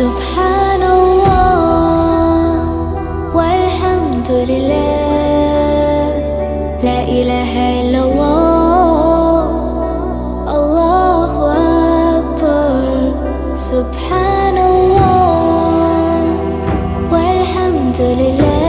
سبحان الله والحمد لله، لا إله إلا الله، الله أكبر. سبحان الله والحمد لله.